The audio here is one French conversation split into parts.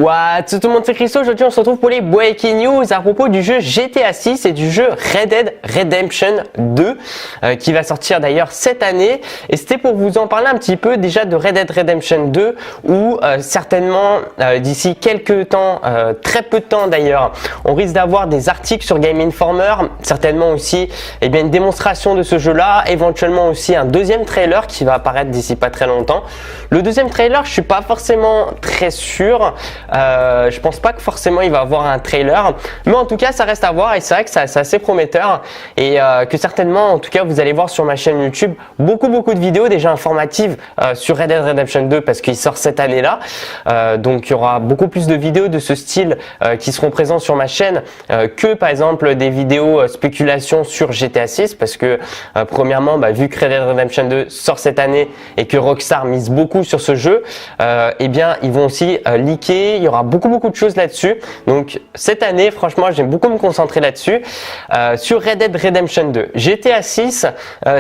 What's up tout le monde, c'est Christo. Aujourd'hui on se retrouve pour les Breaking News à propos du jeu GTA 6 et du jeu Red Dead Redemption 2 qui va sortir d'ailleurs cette année. Et c'était pour vous en parler un petit peu déjà de Red Dead Redemption 2 où certainement d'ici quelques temps, très peu de temps d'ailleurs, on risque d'avoir des articles sur Game Informer, certainement aussi une démonstration de ce jeu là, éventuellement aussi un deuxième trailer qui va apparaître d'ici pas très longtemps. Le deuxième trailer, je suis pas forcément très sûr. Je pense pas que forcément il va avoir un trailer, mais en tout cas ça reste à voir et c'est vrai que c'est assez prometteur et que certainement en tout cas vous allez voir sur ma chaîne YouTube beaucoup de vidéos déjà informatives sur Red Dead Redemption 2 parce qu'il sort cette année là, donc il y aura beaucoup plus de vidéos de ce style qui seront présentes sur ma chaîne que par exemple des vidéos spéculation sur GTA 6 parce que premièrement vu que Red Dead Redemption 2 sort cette année et que Rockstar mise beaucoup sur ce jeu, eh bien ils vont aussi leaker. Il y aura beaucoup de choses là-dessus. Donc cette année, franchement, j'aime beaucoup me concentrer là-dessus. Sur Red Dead Redemption 2. GTA 6,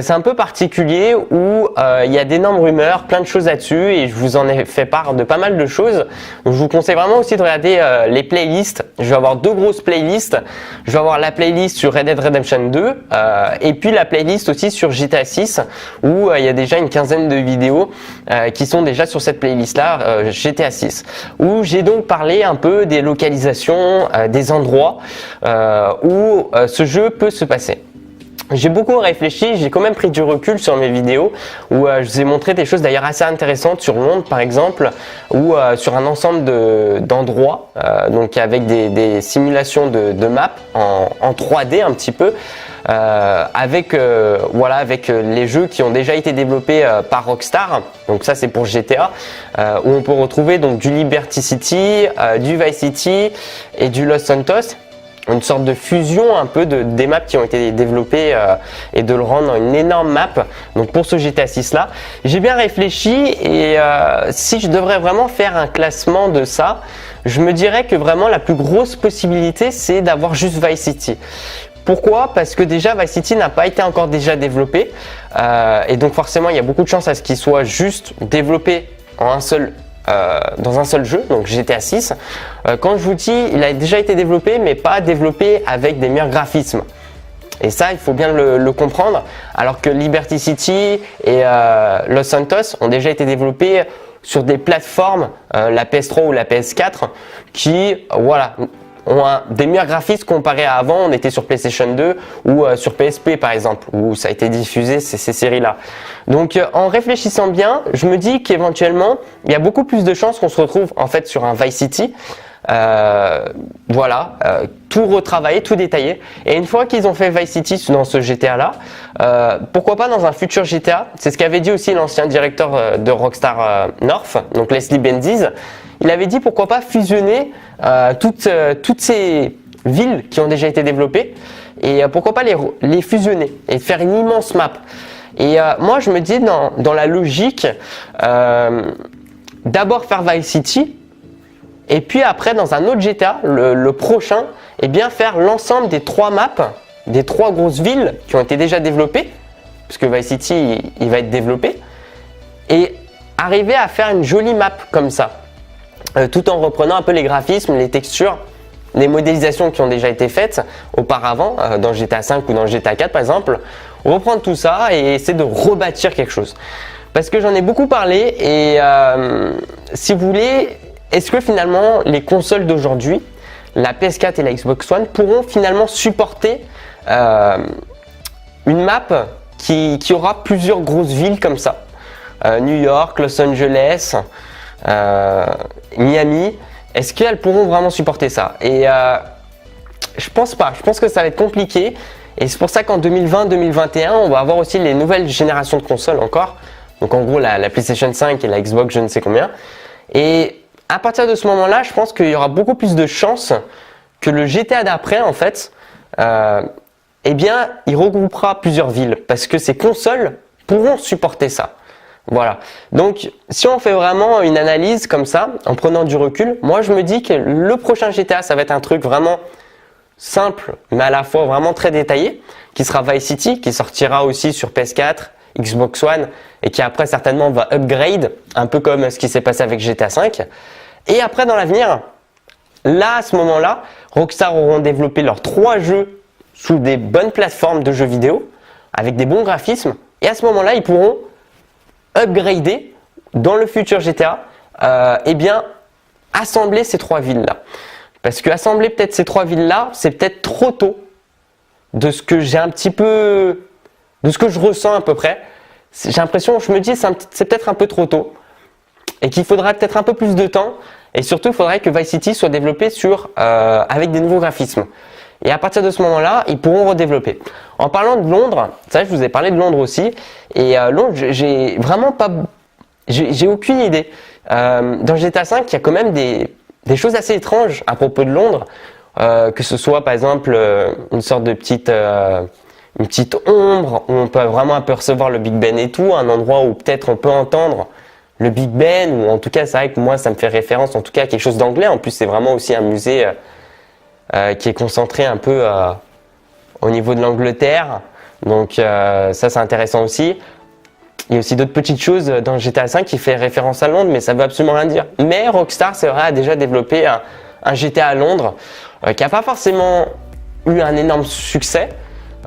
c'est un peu particulier où il y a d'énormes rumeurs, plein de choses là-dessus et je vous en ai fait part de pas mal de choses. Donc, je vous conseille vraiment aussi de regarder les playlists. Je vais avoir deux grosses playlists. Je vais avoir la playlist sur Red Dead Redemption 2 et puis la playlist aussi sur GTA 6 où il y a déjà une quinzaine de vidéos qui sont déjà sur cette playlist-là, GTA 6. Où j'ai donc parlé un peu des localisations, des endroits où ce jeu peut se passer. J'ai beaucoup réfléchi, j'ai quand même pris du recul sur mes vidéos où je vous ai montré des choses d'ailleurs assez intéressantes sur Londres par exemple ou sur un ensemble d'endroits donc avec des simulations de maps en 3D un petit peu avec les jeux qui ont déjà été développés par Rockstar. Donc ça c'est pour GTA où on peut retrouver donc du Liberty City, du Vice City et du Los Santos. Une sorte de fusion un peu des maps qui ont été développées et de le rendre une énorme map. Donc pour ce GTA 6 là, j'ai bien réfléchi et si je devrais vraiment faire un classement de ça, je me dirais que vraiment la plus grosse possibilité c'est d'avoir juste Vice City. Pourquoi? Parce que déjà Vice City n'a pas été encore déjà développé et donc forcément il y a beaucoup de chances à ce qu'il soit juste développé dans un seul jeu, donc GTA 6. Quand je vous dis, il a déjà été développé, mais pas développé avec des meilleurs graphismes. Et ça, il faut bien le comprendre. Alors que Liberty City et Los Santos ont déjà été développés sur des plateformes, la PS3 ou la PS4, qui, ont des meilleurs graphismes comparé à avant. On était sur PlayStation 2 ou sur PSP par exemple, où ça a été diffusé ces séries-là. Donc en réfléchissant bien, je me dis qu'éventuellement, il y a beaucoup plus de chances qu'on se retrouve en fait sur un Vice City. Tout retravaillé, tout détaillé. Et une fois qu'ils ont fait Vice City dans ce GTA là, pourquoi pas dans un futur GTA? C'est ce qu'avait dit aussi l'ancien directeur de Rockstar North, donc Leslie Benzies. Il avait dit pourquoi pas fusionner toutes ces villes qui ont déjà été développées et pourquoi pas les fusionner et faire une immense map. Et moi je me dis dans la logique, d'abord faire Vice City et puis après dans un autre GTA, le prochain, faire l'ensemble des trois maps, des trois grosses villes qui ont été déjà développées, parce que Vice City il va être développé, et arriver à faire une jolie map comme ça. Tout en reprenant un peu les graphismes, les textures, les modélisations qui ont déjà été faites auparavant dans GTA 5 ou dans GTA 4 par exemple, reprendre tout ça et essayer de rebâtir quelque chose. Parce que j'en ai beaucoup parlé et si vous voulez, est-ce que finalement les consoles d'aujourd'hui, la PS4 et la Xbox One pourront finalement supporter une map qui aura plusieurs grosses villes comme ça, New York, Los Angeles, Miami, est-ce qu'elles pourront vraiment supporter ça? Et je pense pas, je pense que ça va être compliqué et c'est pour ça qu'en 2020-2021 on va avoir aussi les nouvelles générations de consoles encore, donc en gros la PlayStation 5 et la Xbox je ne sais combien, et à partir de ce moment là je pense qu'il y aura beaucoup plus de chances que le GTA d'après en fait il regroupera plusieurs villes parce que ces consoles pourront supporter ça. Voilà, donc si on fait vraiment une analyse comme ça, en prenant du recul, moi je me dis que le prochain GTA ça va être un truc vraiment simple, mais à la fois vraiment très détaillé, qui sera Vice City, qui sortira aussi sur PS4, Xbox One, et qui après certainement va upgrade, un peu comme ce qui s'est passé avec GTA 5. Et après, dans l'avenir, là, à ce moment-là, Rockstar auront développé leurs 3 jeux sous des bonnes plateformes de jeux vidéo, avec des bons graphismes. Et à ce moment-là, ils pourront upgrader dans le futur GTA, eh bien, assembler ces 3 villes-là. Parce que assembler peut-être ces 3 villes-là, c'est peut-être trop tôt de ce que j'ai un petit peu, de ce que je ressens à peu près. J'ai l'impression, je me dis, c'est peut-être un peu trop tôt et qu'il faudra peut-être un peu plus de temps. Et surtout, il faudrait que Vice City soit développé avec des nouveaux graphismes. Et à partir de ce moment-là, ils pourront redévelopper. En parlant de Londres, ça, je vous ai parlé de Londres aussi. Et Londres, j'ai vraiment pas, j'ai aucune idée. Dans GTA V, il y a quand même des choses assez étranges à propos de Londres. Que ce soit par exemple une sorte de petite ombre où on peut vraiment apercevoir le Big Ben et tout, un endroit où peut-être on peut entendre le Big Ben, ou en tout cas c'est vrai que moi ça me fait référence en tout cas à quelque chose d'anglais. En plus c'est vraiment aussi un musée qui est concentré un peu au niveau de l'Angleterre, donc ça c'est intéressant aussi. Il y a aussi d'autres petites choses dans GTA V qui fait référence à Londres, mais ça veut absolument rien dire. Mais Rockstar c'est vrai a déjà développé un GTA à Londres qui n'a pas forcément eu un énorme succès,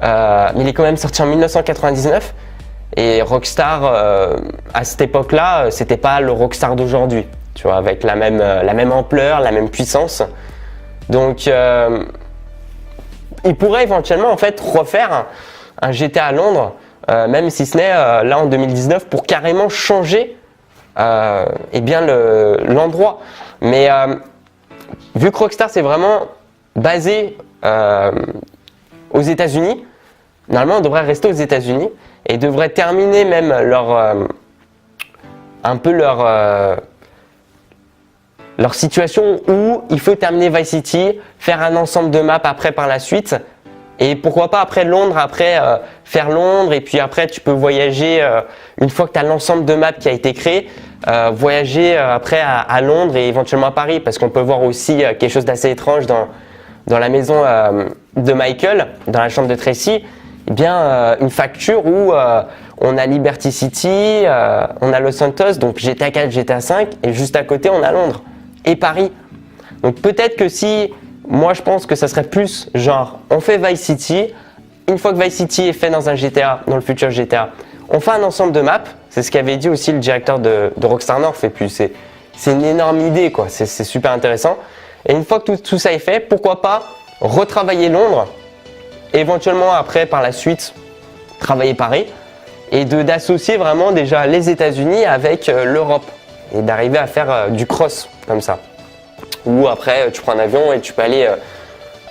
mais il est quand même sorti en 1999. Et Rockstar, à cette époque-là, c'était pas le Rockstar d'aujourd'hui, tu vois, avec la même ampleur, la même puissance. Donc, il pourrait éventuellement en fait refaire un GTA à Londres, même si ce n'est là en 2019 pour carrément changer, eh bien l'endroit. Mais vu que Rockstar c'est vraiment basé aux États-Unis, normalement on devrait rester aux États-Unis. Et devraient terminer même leur situation où il faut terminer Vice City, faire un ensemble de maps après par la suite. Et pourquoi pas après Londres, faire Londres, et puis après tu peux voyager, une fois que tu as l'ensemble de maps qui a été créé, voyager après à Londres et éventuellement à Paris, parce qu'on peut voir aussi quelque chose d'assez étrange dans la maison de Michael, dans la chambre de Tracy. Eh bien, une facture où on a Liberty City, on a Los Santos, donc GTA 4, GTA 5, et juste à côté on a Londres et Paris. Donc peut-être que si, moi je pense que ça serait plus genre, on fait Vice City, une fois que Vice City est fait dans un GTA, dans le futur GTA, on fait un ensemble de maps, c'est ce qu'avait dit aussi le directeur de Rockstar North, et puis c'est une énorme idée quoi, c'est super intéressant. Et une fois que tout ça est fait, pourquoi pas retravailler Londres, éventuellement après par la suite travailler Paris, et d'associer vraiment déjà les États-Unis avec l'Europe et d'arriver à faire du cross comme ça, ou après tu prends un avion et tu peux aller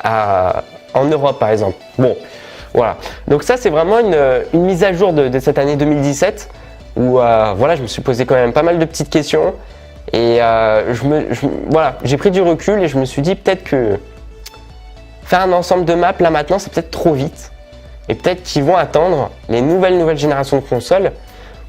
en Europe par exemple. Bon voilà, donc ça c'est vraiment une mise à jour de cette année 2017 où voilà, je me suis posé quand même pas mal de petites questions et voilà, j'ai pris du recul et je me suis dit peut-être que faire un ensemble de maps là maintenant c'est peut-être trop vite, et peut-être qu'ils vont attendre les nouvelles générations de consoles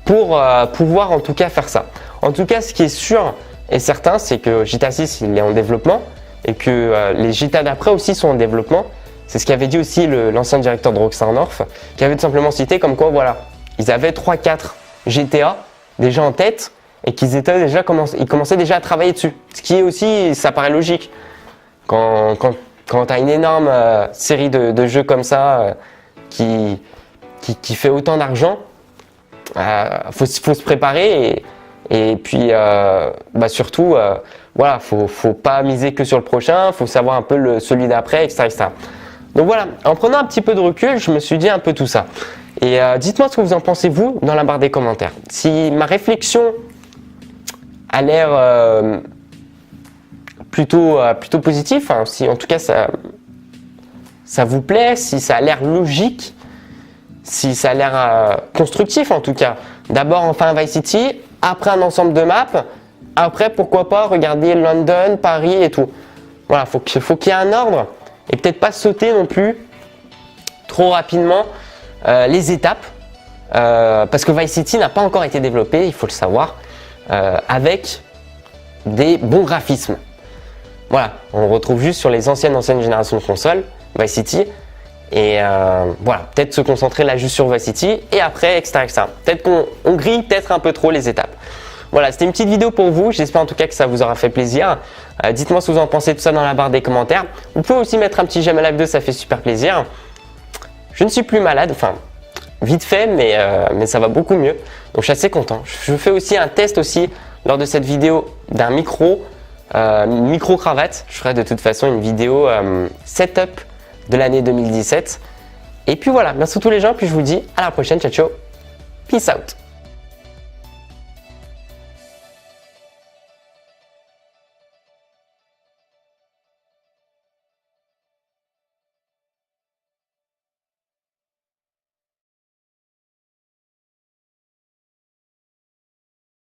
pour pouvoir en tout cas faire ça. En tout cas, ce qui est sûr et certain, c'est que GTA 6 il est en développement et que les GTA d'après aussi sont en développement. C'est ce qu'avait dit aussi l'ancien directeur de Rockstar North, qui avait tout simplement cité comme quoi voilà, ils avaient 3-4 GTA déjà en tête et qu'ils étaient déjà ils commençaient déjà à travailler dessus. Ce qui est aussi, ça paraît logique. Quand tu as une énorme série de jeux comme ça qui fait autant d'argent, faut se préparer et puis surtout voilà, faut pas miser que sur le prochain, faut savoir un peu celui d'après, etc. Donc voilà, en prenant un petit peu de recul, je me suis dit un peu tout ça. Et dites-moi ce que vous en pensez vous dans la barre des commentaires. Si ma réflexion a l'air plutôt positif, hein, si en tout cas ça vous plaît, si ça a l'air logique, si ça a l'air constructif en tout cas. D'abord on fait un Vice City, après un ensemble de maps, après pourquoi pas regarder London, Paris et tout. Voilà, faut qu'il y ait un ordre et peut-être pas sauter non plus trop rapidement les étapes, parce que Vice City n'a pas encore été développé, il faut le savoir, avec des bons graphismes. Voilà, on le retrouve juste sur les anciennes générations de consoles, Vice City, et voilà, peut-être se concentrer là juste sur Vice City, et après, etc. Peut-être qu'on grille peut-être un peu trop les étapes. Voilà, c'était une petite vidéo pour vous. J'espère en tout cas que ça vous aura fait plaisir. Dites-moi ce que vous en pensez, tout ça dans la barre des commentaires. Vous pouvez aussi mettre un petit j'aime à la vidéo, ça fait super plaisir. Je ne suis plus malade, enfin vite fait, mais ça va beaucoup mieux. Donc je suis assez content. Je fais aussi un test aussi lors de cette vidéo d'un micro cravate. Je ferai de toute façon une vidéo setup de l'année 2017. Et puis voilà, merci à tous les gens, puis je vous dis à la prochaine, ciao ciao, peace out.